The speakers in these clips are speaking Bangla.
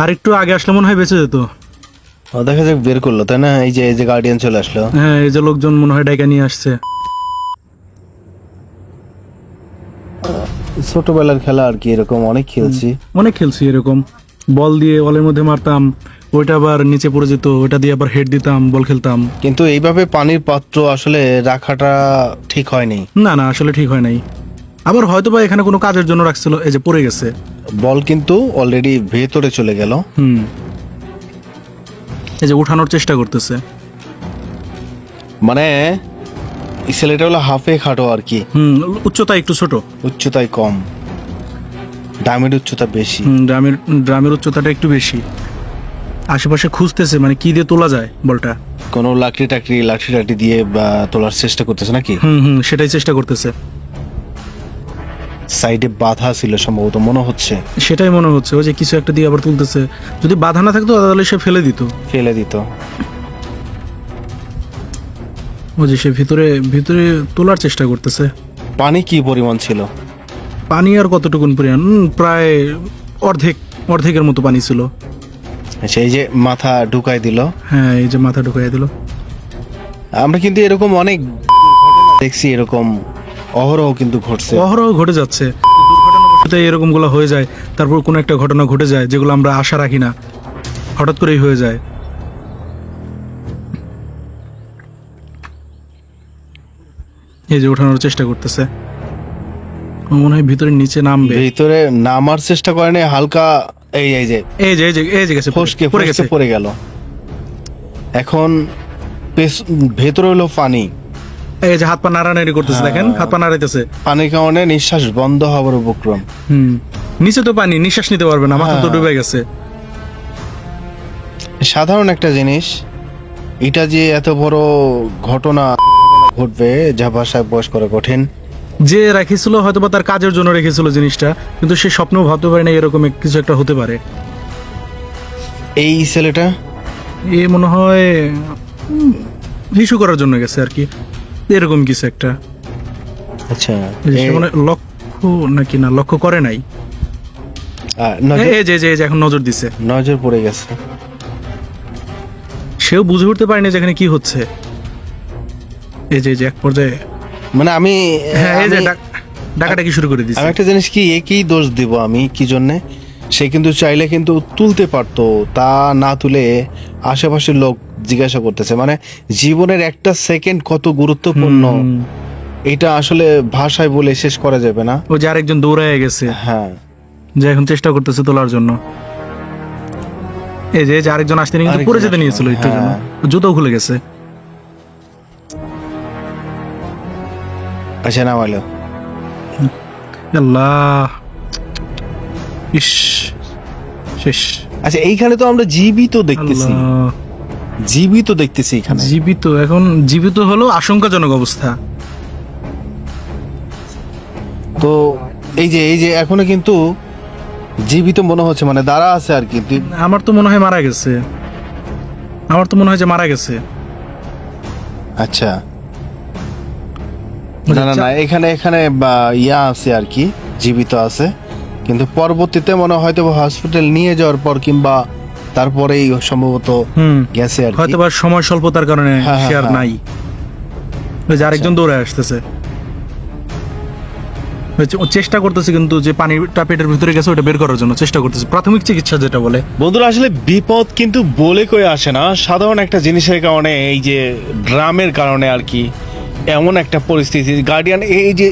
আর একটু আগে আসলে মনে হয় বেঁচে যেত। দেখা যাক বের করলো, তাই না? এই যে গার্ডিয়ান চলে আসলো। হ্যাঁ, এই যে লোকজন মনে হয় ডাইকা নিয়ে আসছে। ছোটবেলার খেলা আর কি, এরকম অনেক খেলছি। অনেক খেলছি এরকম, বল দিয়ে বলের মধ্যে মারতাম, ওইটা আবার নিচে পড়ে যেত, ওইটা দিয়ে আবার হেড দিতাম, বল খেলতাম। কিন্তু এইভাবে পানির পাত্র আসলে রাখাটা ঠিক হয়নি। না না, আসলে ঠিক হয় নাই। আবার হয়তো বা এখানে কোনো কাজের জন্য রাখছিল, এই যে পড়ে গেছে। বল কিন্তু অলরেডি ভেতরে চলে গেল। এই যে উঠানোর চেষ্টা করতেছে। মানে এই ছেলেটা হলো হাফে খাটো আর কি। উচ্চতা একটু ছোট, উচ্চতায় কম, ডামের উচ্চতা বেশি। ড্রামের উচ্চতাটা একটু বেশি। আশেপাশে খুঁজতেছে মানে কি দিয়ে তোলা যায় বলটা। কোনো লাঠি টাকরি দিয়ে বা তোলার চেষ্টা করতেছে নাকি? সেটাই চেষ্টা করতেছে। সাইডে বাধা ছিল সম্ভবত, মনে হচ্ছে। সেটাই মনে হচ্ছে, ওই যে কিছু একটা দিয়ে আবার তুলতেছে। যদি বাধা না থাকতো তাহলে সে ফেলে দিত। ওই যে সে ভিতরে ভিতরে তোলার চেষ্টা করতেছে। পানি কি পরিমাণ ছিল? পানি আর কতটুকুন পরিমাণ, প্রায় অর্ধেকের মতো পানি ছিল। সেই যে মাথা ঢুকাই দিল। হ্যাঁ, এই যে মাথা ঢুকাই দিল। আমরা কিন্তু এরকম অনেক দেখছি, এরকম অহরহ কিন্তু ঘটছে, অহরহ ঘটে যাচ্ছে। দুর্ঘটনাবশত এরকম গুলো হয়ে যায়, তারপর কোনো একটা ঘটনা ঘটে যায় যেগুলো আমরা আশা রাখি না, হঠাৎ করেই হয়ে যায়। এই যে ওঠানোর চেষ্টা করতেছে, মনে হয় ভিতরে নিচে নামবে। ভিতরে নামার চেষ্টা করেনি, হালকা এই যে গেছে, ফসকে পড়ে গেল। এখন ভেতরে হলো পানি। এই যে হাত পা নাড়ানাড়ি করতেছে, দেখেন হাত পা নাড়াইতেছে। পানির কারণে নিঃশ্বাস বন্ধ হওয়ার উপক্রম। নিচে তো পানি, নিঃশ্বাস নিতে পারবে না, মাথা তো ডুবে গেছে। সাধারণ একটা জিনিস, এটা যে এত বড় ঘটনা ঘটবে যা ভাষায় বয়স করা কঠিন। যে রেখেছিল হয়তো বা তার কাজের জন্য রেখেছিল জিনিসটা, কিন্তু সে স্বপ্নেও ভাবতে পারে না এরকম কিছু একটা হতে পারে। এই ছেলেটা এ মনে হয় হিসু করার জন্য গেছে আর কি, এরকম কিছু একটা। আচ্ছা, সে মনে হয় লক্ষ্য নাকি না লক্ষ্য করে নাই। এই যে এখন নজর দিছে, নজর পড়ে গেছে। সেও বুঝে উঠতে পারেনি যেখানে কি হচ্ছে। এই যে এক পর্যায়ে মানে আমি ডাকাডাকি শুরু করে দিছে। আমি একটা জিনিস কি, একই দোষ দিব আমি কি জন্যে, সে কিন্তু চাইলে কিন্তু তুলতে পারতো, তা না তুলে আশেপাশের লোক জিজ্ঞাসা করতেছে। মানে জীবনের একটা সেকেন্ড কত গুরুত্বপূর্ণ, এটা আসলে ভাষায় বলে শেষ করা যাবে না। ওই যে আরেকজন দৌড়ায় গেছে, হ্যাঁ, যে এখন চেষ্টা করতেছে তোলার জন্য। এই যে আরেকজন আসতে নিয়ে পড়ে যেতে নিয়েছিল একটু জন্য, জুতো খুলে গেছে। আচ্ছা, নামাইলো। আল্লাহ, ইস, শেষ। আচ্ছা, এইখানে তো আমরা জীবিত দেখতেছি, এখানে এখন জীবিত হলো আশঙ্কাজনক অবস্থা। তো এই যে এখনো কিন্তু জীবিত মনে হচ্ছে, মানে দাঁড়া আছে আর কি। আমার তো মনে হয় মারা গেছে, যে মারা গেছে। আচ্ছা, না এখানে ইয়া আছে আর কি, জীবিত আছে, কিন্তু পরবর্তীতে মনে হয়তো হসপিটাল নিয়ে যাওয়ার পর কিংবা তারপরেই সম্ভবত গেছে আর কি। হয়তো বা সময় স্বল্পতার কারণে সে আর নাই। ওই যে আরেকজন দৌড়ে আসতেছে, ও চেষ্টা করতেছে কিন্তু যে পানিটা পেটের ভিতরে গেছে ওটা বের করার জন্য চেষ্টা করতেছে, প্রাথমিক চিকিৎসা যেটা বলে। বন্ধুরা, আসলে বিপদ কিন্তু বলে কয়ে আসে না, সাধারণ একটা জিনিসের কারণে, এই যে ড্রামের কারণে আর কি এমন একটা পরিস্থিতি। গার্ডিয়ান, এই যে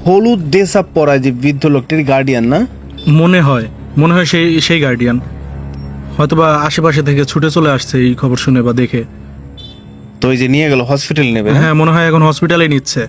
হলুদ ড্রেস আপ পরা যে বৃদ্ধ লোকটির গার্ডিয়ান না, মনে হয় সেই গার্ডিয়ান হয়তোবা আশেপাশে থেকে ছুটে চলে আসছে এই খবর শুনে বা দেখে। তো এই যে নিয়ে গেল হসপিটাল নেবে। হ্যাঁ, মনে হয় এখন হসপিটালে নিচ্ছে।